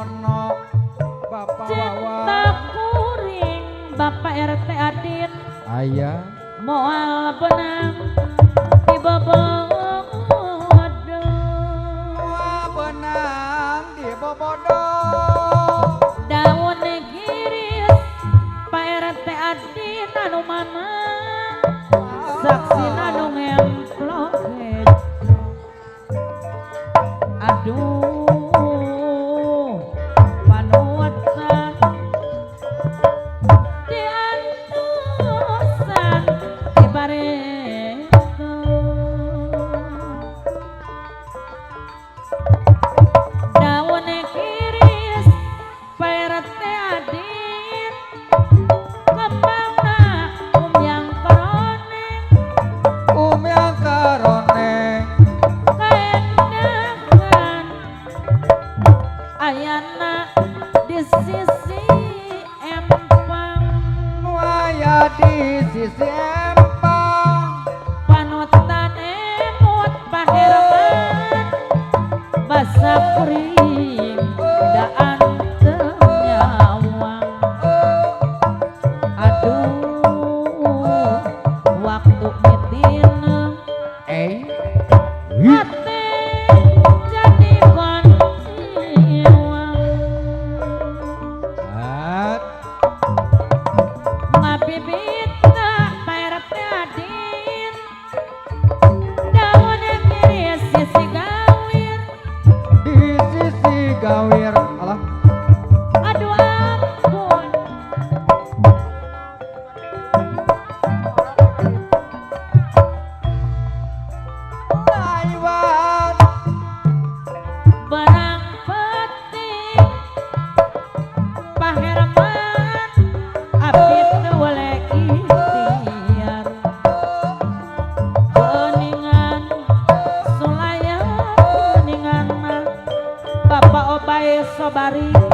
ono Bapak Wawa cinta kuring Bapak RT Adin ayah moal benang di bobodong benang di bobodong daun giris Pak RT Adin anu mana saksi anu ngemplok aduh panuatan diantusan dibareto daun kiris PRT Adin kembangna yang keroneng kaendangan ayana di sisi empang waya di sisi empang panutan emut paherman basa kuring daan nyawang aduh waktu mitin hati jadi konsiwang ngabibitna PRT Adin daun kiri sisi gawir di sisi gawir alah aduh ampun Taiwan barang peting Pak Herman abit boleh ikhtiar beningan sulaya beningan mah Bapak Obay Sobari